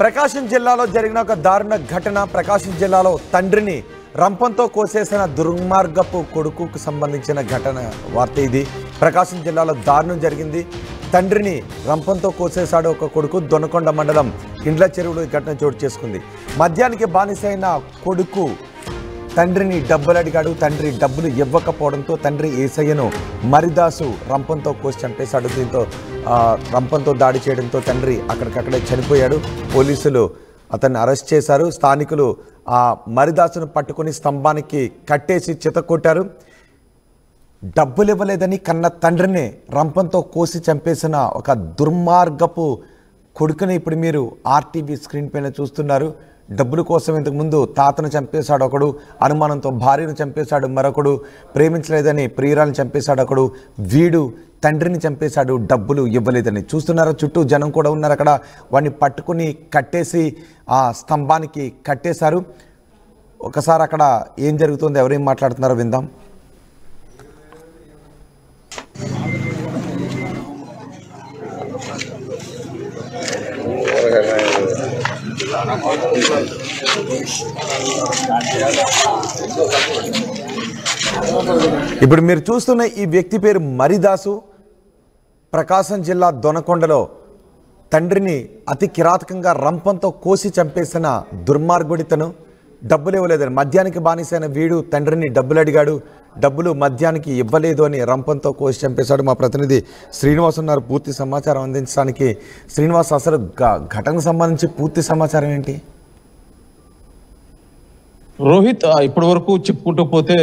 ప్రకాశం జిల్లాలో జరిగిన ఒక దారుణ ఘటన. ప్రకాశం జిల్లాలో తండ్రిని రంపంతో కోసేసిన దుర్మార్గపు కొడుకుకు సంబంధించిన ఘటన వార్త ఇది. ప్రకాశం జిల్లాలో దారుణం జరిగింది. తండ్రిని రంపంతో కోసేశాడు ఒక కొడుకు. దొనకొండ మండలం ఇండ్ల చెరువులో ఈ ఘటన చోటు చేసుకుంది. మద్యానికి బానిసైన కొడుకు తండ్రిని డబ్బులు అడిగాడు. తండ్రి డబ్బులు ఇవ్వకపోవడంతో తండ్రి ఏసయ్యను మరిదాసు రంపంతో కోసి చంపేశాడు. దీంతో రంపంతో దాడి చేయడంతో తండ్రి అక్కడికక్కడే చనిపోయాడు. పోలీసులు అతన్ని అరెస్ట్ చేశారు. స్థానికులు ఆ మరిదాసును పట్టుకుని స్తంభానికి కట్టేసి చితకొట్టారు. డబ్బులు ఇవ్వలేదని కన్న తండ్రిని రంపంతో కోసి చంపేసిన ఒక దుర్మార్గపు కొడుకుని ఇప్పుడు మీరు ఆర్టీవీ స్క్రీన్ పైన చూస్తున్నారు. డబ్బుల కోసం ఇంతకుముందు తాతను చంపేశాడు ఒకడు, అనుమానంతో భార్యను చంపేశాడు మరొకడు, ప్రేమించలేదని ప్రియురాలను చంపేశాడు ఒకడు, వీడు తండ్రిని చంపేశాడు డబ్బులు ఇవ్వలేదని. చూస్తున్నారా, చుట్టూ జనం కూడా ఉన్నారు. అక్కడ వాడిని పట్టుకుని కట్టేసి ఆ స్తంభానికి కట్టేశారు. ఒకసారి అక్కడ ఏం జరుగుతుందో, ఎవరేం మాట్లాడుతున్నారో విందాం. ఇప్పుడు మీరు చూస్తున్న ఈ వ్యక్తి పేరు మరిదాసు. ప్రకాశం జిల్లా దొనకొండలో తండ్రిని అతి కిరాతకంగా రంపంతో కోసి చంపేసిన దుర్మార్గుడితను. డబ్బులు ఇవ్వలేదని మద్యానికి బానిసైన వీడు తండ్రిని డబ్బులు అడిగాడు. డబ్బులు మద్యానికి ఇవ్వలేదు అని రంపంతో కోసి చంపేశాడు. మా ప్రతినిధి శ్రీనివాస్ ఉన్నారు పూర్తి సమాచారం అందించడానికి. శ్రీనివాస్, అసలు ఘటనకు సంబంధించి పూర్తి సమాచారం ఏంటి? రోహిత్, ఇప్పటి వరకు చెప్పుకుంటూ పోతే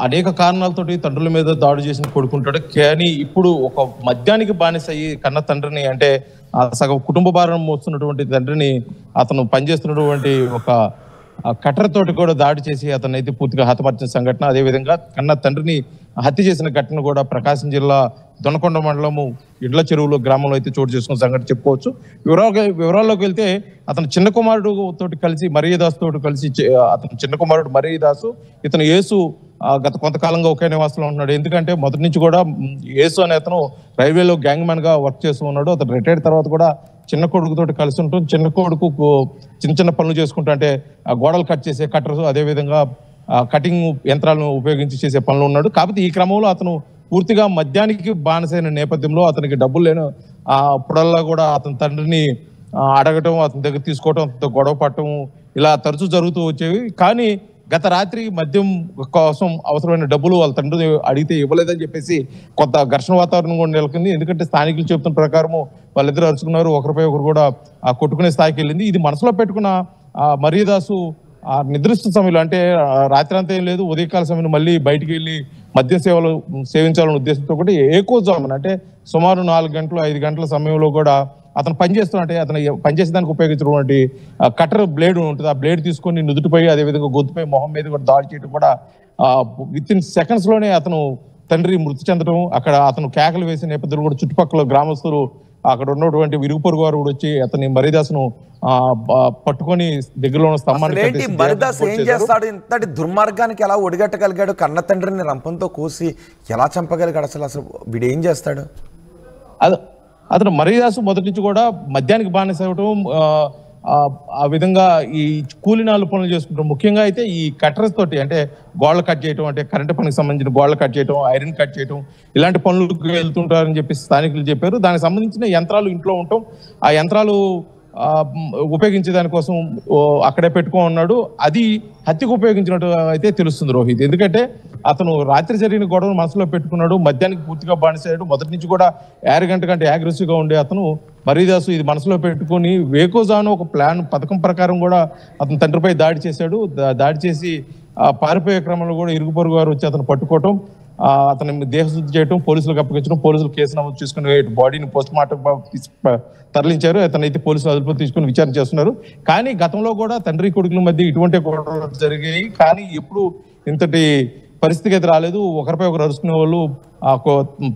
అనేక కారణాలతోటి తండ్రుల మీద దాడి చేసిన కొడుకుంటాడు. కానీ ఇప్పుడు ఒక మద్యానికి బానిస అయ్యి కన్న తండ్రిని, అంటే సగం కుటుంబ భారం మోస్తున్నటువంటి తండ్రిని అతను పనిచేస్తున్నటువంటి ఒక కట్టర తోటి కూడా దాడి చేసి అతను అయితే పూర్తిగా హతమార్చిన సంఘటన. అదేవిధంగా కన్న తండ్రిని హత్య చేసిన ఘటన కూడా ప్రకాశం జిల్లా దొనకొండ మండలము ఇడ్ల చెరువులో గ్రామంలో అయితే చోటు చేసుకున్న సంఘటన చెప్పుకోవచ్చు. వివరాల్లోకి వెళ్తే అతను చిన్న కుమారుడు తోటి కలిసి మరీదాసు తోటి కలిసి, అతను చిన్న కుమారుడు మరీదాసు, ఇతను యేసు గత కొంతకాలంగా ఒకే నివాసంలో ఉంటున్నాడు. ఎందుకంటే మొదటి నుంచి కూడా యేసు అనే అతను రైల్వేలో గ్యాంగ్ మ్యాన్ గా వర్క్ చేస్తూ ఉన్నాడు. అతను రిటైర్డ్ తర్వాత కూడా చిన్న కొడుకుతో కలిసి ఉంటుంది. చిన్న కొడుకు చిన్న చిన్న పనులు చేసుకుంటూ, అంటే గోడలు కట్ చేసే కట్టర్స్, అదేవిధంగా కటింగ్ యంత్రాలను ఉపయోగించి చేసే పనులు ఉన్నాడు. కాకపోతే ఈ క్రమంలో అతను పూర్తిగా మద్యానికి బానిసైన నేపథ్యంలో అతనికి డబ్బులు లేని అప్పుడల్లా కూడా అతని తండ్రిని అడగటం, అతని దగ్గర తీసుకోవటం, అతనితో గొడవ పడటం ఇలా తరచూ జరుగుతూ వచ్చేవి. కానీ గత రాత్రి మద్యం కోసం అవసరమైన డబ్బులు వాళ్ళ తండ్రి అడిగితే ఇవ్వలేదని చెప్పేసి కొంత ఘర్షణ వాతావరణం కూడా నెలకొంది. ఎందుకంటే స్థానికులు చెబుతున్న ప్రకారము వాళ్ళిద్దరు అరుచుకున్నారు, ఒకరిపై ఒకరు కూడా కొట్టుకునే స్థాయికి వెళ్ళింది. ఇది మనసులో పెట్టుకున్న మరీదాసు నిద్రిస్తున్న సమయంలో, అంటే రాత్రి అంతా ఏం లేదు, ఉదయకాల సమయంలో మళ్ళీ బయటికి వెళ్ళి మద్య సేవలు సేవించాలనే ఉద్దేశంతో కూడా ఎక్కువ అంటే సుమారు 4 గంటలు 5 గంటల సమయంలో కూడా అతను పనిచేస్తున్నట్టే అతను పనిచేసేదానికి ఉపయోగించినటువంటి కట్టర్ బ్లేడ్ ఉంటుంది. ఆ బ్లేడ్ తీసుకొని నుదుటిపై, అదేవిధంగా గొంతుపై, మొహం మీద కూడా దాడి చేయడం కూడా విత్ ఇన్ సెకండ్స్ లోనే అతను తండ్రి మృతి చెందడం, అక్కడ అతను కేకలు వేసే నేపథ్యంలో కూడా చుట్టుపక్కల గ్రామస్తులు, అక్కడ ఉన్నటువంటి ఇరుగు పొరుగు వారు కూడా వచ్చి అతని మరీదాసును పట్టుకొని దగ్గరలో ఉన్న స్తంభాన్ని. మరీదాసు ఏం చేస్తాడు? ఇంతటి దుర్మార్గానికి ఎలా ఒడిగట్టగలిగాడు? కన్న తండ్రిని రంపంతో కోసి ఎలా చంపగలిగాడు? అసలు వీడు ఏం చేస్తాడు? అతను మరీదాసు మొదటి నుంచి కూడా మద్యానికి బానిస అవ్వటం, ఆ విధంగా ఈ కూలినాలు పనులు చేసుకుంటాం. ముఖ్యంగా అయితే ఈ కట్టర్స్ తోటి, అంటే గోడలు కట్ చేయటం, అంటే కరెంటు పనికి సంబంధించిన గోడలు కట్ చేయటం, ఐరన్ కట్ చేయటం, ఇలాంటి పనులకు వెళ్తుంటారని చెప్పి స్థానికులు చెప్పారు. దానికి సంబంధించిన యంత్రాలు ఇంట్లో ఉంటాం, ఆ యంత్రాలు ఉపయోగించే దానికోసం అక్కడే పెట్టుకో ఉన్నాడు. అది హత్యకు ఉపయోగించినట్టు అయితే తెలుస్తుంది రోహిత్. ఎందుకంటే అతను రాత్రి జరిగిన గొడవను మనసులో పెట్టుకున్నాడు, మద్యానికి పూర్తిగా బానిసాడు. మొదటి నుంచి కూడా యాగ్రెసివ్ గా ఉండే అతను మరీదాసు ఇది మనసులో పెట్టుకుని వేకోజాను ఒక పథకం ప్రకారం కూడా అతని తండ్రిపై దాడి చేశాడు. దాడి చేసి పారిపోయే క్రమంలో కూడా ఇరుగు పొరుగు వారు వచ్చి అతను పట్టుకోవటం, అతని దేహశుద్ధి చేయడం, పోలీసులకు అప్పగించడం, పోలీసులు కేసు నమోదు చేసుకుని బాడీని పోస్ట్ మార్టం తరలించారు. అతనైతే పోలీసులు అదుపులో తీసుకుని విచారణ చేస్తున్నారు. కానీ గతంలో కూడా తండ్రి కొడుకుల మధ్య ఇటువంటి గొడవలు జరిగాయి, కానీ ఎప్పుడు ఇంతటి పరిస్థితికి అయితే రాలేదు. ఒకరిపై ఒకరు అరుచుకునే వాళ్ళు,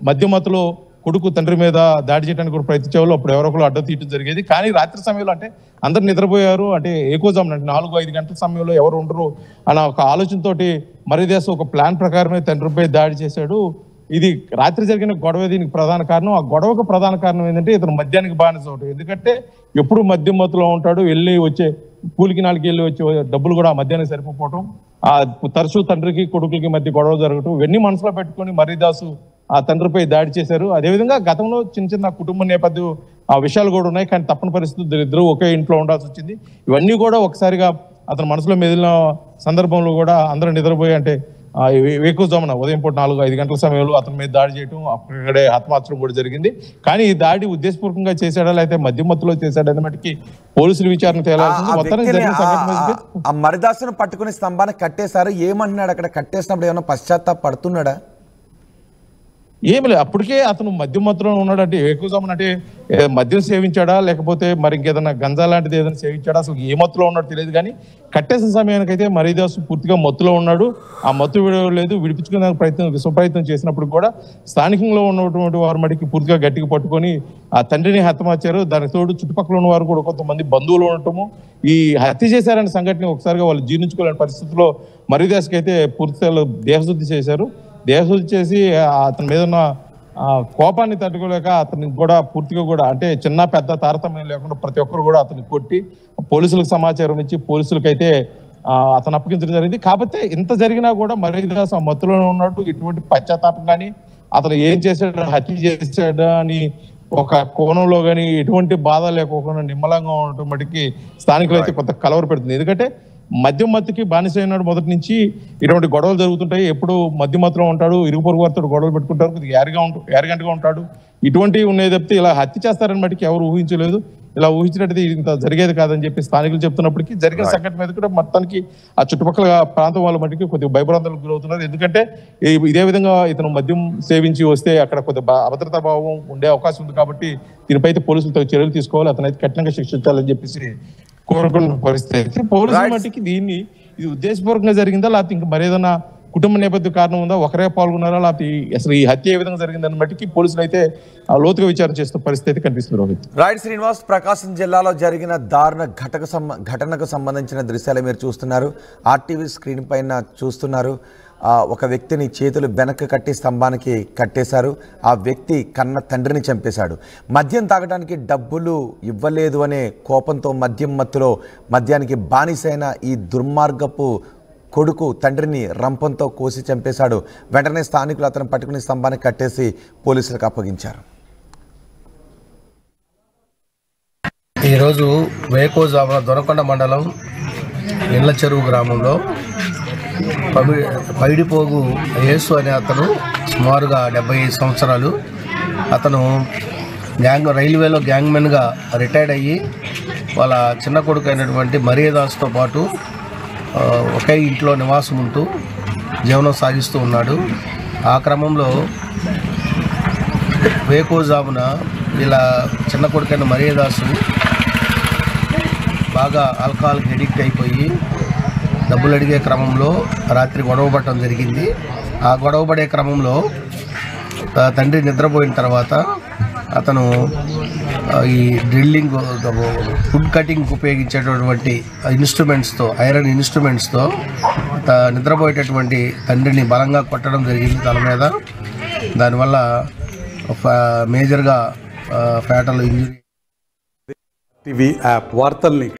మధ్యమతలో కొడుకు తండ్రి మీద దాడి చేయడానికి కూడా ప్రయత్నించే వాళ్ళు, అప్పుడు ఎవరొకరు అడ్డం తీయడం జరిగేది. కానీ రాత్రి సమయంలో, అంటే అందరు నిద్రపోయారు, అంటే ఎక్కువజాము, అంటే 4-5 గంటల సమయంలో ఎవరు ఉండరు అన్న ఒక ఆలోచనతోటి మరీదాసు ఒక ప్లాన్ ప్రకారమే తండ్రిపై దాడి చేశాడు. ఇది రాత్రి జరిగిన గొడవ దీనికి ప్రధాన కారణం. ఆ గొడవకు ప్రధాన కారణం ఏంటంటే ఇతను మద్యానికి బానిస అవటం. ఎందుకంటే ఎప్పుడు మద్యం మత్తులో ఉంటాడు, వెళ్ళి వచ్చే కూలికి నాలుగు వెళ్ళి వచ్చే డబ్బులు కూడా ఆ మద్యానికి సరిపోవటం, ఆ తరచూ తండ్రికి కొడుకులకి మధ్య గొడవ జరగటం, ఇవన్నీ మనసులో పెట్టుకొని మర్రిదాసు ఆ తండ్రిపై దాడి చేశారు. అదేవిధంగా గతంలో చిన్న చిన్న కుటుంబ నేపథ్యం ఆ విషయాలు కూడా ఉన్నాయి. కానీ తప్పని పరిస్థితులు ఇద్దరు ఒకే ఇంట్లో ఉండాల్సి వచ్చింది. ఇవన్నీ కూడా ఒకసారిగా అతని మనసులో మెదిలిన సందర్భంలో కూడా అందరూ నిద్రపోయి అంటే వేకువజామున ఉదయం పూట 4-5 గంటల సమయంలో అతని మీద దాడి చేయడం, అక్కడే హతమార్చడం కూడా జరిగింది. కానీ ఈ దాడి ఉద్దేశపూర్వకంగా చేశాడా లేకపోతే మద్యం మత్తులో చేశాడనే మటుకి పోలీసులు విచారణ తేలాల్సింది. మొత్తానికి జరిగిన సంఘటన ఆ మరిదాసును పట్టుకుని స్తంభాన్ని కట్టేశారు. ఏమంటున్నాడు అక్కడ కట్టేసినప్పుడు? ఏమైనా పశ్చాత్తాప పడుతున్నాడా? ఏమి లేదు, అప్పటికే అతను మద్యం మత్తులో ఉన్నాడంటే ఎక్కువ అంటే మద్యం సేవించాడా లేకపోతే మరి ఇంకేదైనా గంజా లాంటిది ఏదైనా సేవించాడా, అసలు ఏ మత్తులో ఉన్నాడో తెలియదు. కానీ కట్టేసిన సమయానికైతే మరిదాసు పూర్తిగా మత్తులో ఉన్నాడు. ఆ మత్తు విడవలేదు. విడిపించుకునే విశ్వప్రయత్నం చేసినప్పుడు కూడా స్థానికంలో ఉన్నటువంటి వారు మటుకి పూర్తిగా గట్టిగా పట్టుకొని ఆ తండ్రిని హతమార్చారు. దానికి తోడు చుట్టుపక్కల ఉన్న వారు కూడా కొంతమంది బంధువులు ఉండటము, ఈ హత్య చేశారనే సంఘటన ఒకసారిగా వాళ్ళు జీర్ణించుకోలేని పరిస్థితుల్లో మరిదాసుకి అయితే పూర్తిగా దేహశుద్ధి చేశారు. దేహశుద్ధి చేసి అతని మీద ఉన్న కోపాన్ని తట్టుకోలేక అతనికి కూడా పూర్తిగా కూడా అంటే చిన్న పెద్ద తారతమ్యం లేకుండా ప్రతి ఒక్కరు కూడా అతన్ని కొట్టి పోలీసులకు సమాచారం ఇచ్చి పోలీసులకైతే అతను అప్పగించడం జరిగింది. కాకపోతే ఇంత జరిగినా కూడా మరిదాసు ఆ మత్తులో ఉన్నట్టు ఎటువంటి పశ్చాత్తాపం కానీ అతను ఏం చేశాడు, హత్య చేశాడా అని ఒక కోణంలో కానీ ఎటువంటి బాధ లేకోకుండా నిమ్మలంగా ఉండటం మటుకి స్థానికులు అయితే కొంత కలవర పెడుతుంది. ఎందుకంటే మద్యం మత్తుకి బానిస అయినాడు మొదటి నుంచి ఇటువంటి గొడవలు జరుగుతుంటాయి. ఎప్పుడు మద్యం మత్తులో ఉంటాడు, ఇరుగు పొరుగు వారితో గొడవలు పెట్టుకుంటారు, కొద్దిగా యారగంటగా ఉంటాడు. ఇటువంటివి ఉన్నాయి తప్పితే ఇలా హత్య చేస్తారని మటుకి ఎవరు ఊహించలేదు. ఇలా ఊహించినట్టు ఇంత జరిగేది కాదని చెప్పి స్థానికులు చెప్తున్నప్పటికీ జరిగిన సంఘటన మీద కూడా మొత్తానికి ఆ చుట్టుపక్కల ప్రాంతం వాళ్ళ మటుకి కొద్దిగా భయభ్రాంతాలకు గురవుతున్నారు. ఎందుకంటే ఇదే విధంగా ఇతను మద్యం సేవించి వస్తే అక్కడ కొద్దిగా అభద్రతా భావం ఉండే అవకాశం ఉంది. కాబట్టి దీనిపై పోలీసులతో చర్యలు తీసుకోవాలి, అతనైతే కఠినంగా శిక్షించాలని చెప్పేసి కోరుకున్న పరిస్థితి. పోలీసుల మట్టికి దీన్ని ఇది ఉద్దేశపూర్వకంగా జరిగిందా లేకపోతే ఇంకా మరేదైనా కుటుంబ నేపథ్య కారణం ఉందా, ఒకరే పాల్గొన్నారా లేకపోతే అసలు ఈ హత్య ఏ విధంగా జరిగిందని మట్టికి పోలీసులు అయితే లోతుగా విచారణ చేస్తున్న పరిస్థితి కనిపిస్తుంది. రోహిత్. రైట్ శ్రీనివాస్, ప్రకాశం జిల్లాలో జరిగిన దారుణ ఘటనకు సంబంధించిన దృశ్యాలు మీరు చూస్తున్నారు. ఆర్టీవీ స్క్రీన్ పైన చూస్తున్నారు. ఒక వ్యక్తిని చేతులు వెనక్కి కట్టి స్తంభానికి కట్టేశారు. ఆ వ్యక్తి కన్న తండ్రిని చంపేశాడు. మద్యం తాగడానికి డబ్బులు ఇవ్వలేదు అనే కోపంతో మద్యం మత్తులో మద్యానికి బానిసైన ఈ దుర్మార్గపు కొడుకు తండ్రిని రంపంతో కోసి చంపేశాడు. వెంటనే స్థానికులు అతను పట్టుకుని స్తంభానికి కట్టేసి పోలీసులకు అప్పగించారు. ఈరోజు వేకోజామున దొనకొండ మండలం ఇళ్ల చెరువు గ్రామంలో పైడిపోగు యేసు అనే అతను సుమారుగా 75 సంవత్సరాలు. అతను రైల్వేలో గ్యాంగ్మెన్గా రిటైర్డ్ అయ్యి వాళ్ళ చిన్న కొడుకు అయినటువంటి మరిదాసుతో పాటు ఒకే ఇంట్లో నివాసం ఉంటూ జీవనం సాగిస్తూ ఉన్నాడు. ఆ క్రమంలో వేకోజామున వీళ్ళ చిన్న కొడుకైన మరిదాసు బాగా ఆల్కహాల్కి ఎడిక్ట్ అయిపోయి డబ్బులు అడిగే క్రమంలో రాత్రి గొడవ పడటం జరిగింది. ఆ గొడవ పడే క్రమంలో తండ్రి నిద్రపోయిన తర్వాత అతను ఈ డ్రిల్లింగ్ ఫుడ్ కటింగ్ ఉపయోగించేటటువంటి ఇన్స్ట్రుమెంట్స్తో ఐరన్ ఇన్స్ట్రుమెంట్స్తో నిద్రపోయేటటువంటి తండ్రిని బలంగా కొట్టడం జరిగింది తల మీద. దానివల్ల మేజర్గా ఫ్యాటల్ ఇంజరీ. టీవీ యాప్ వార్తల్ని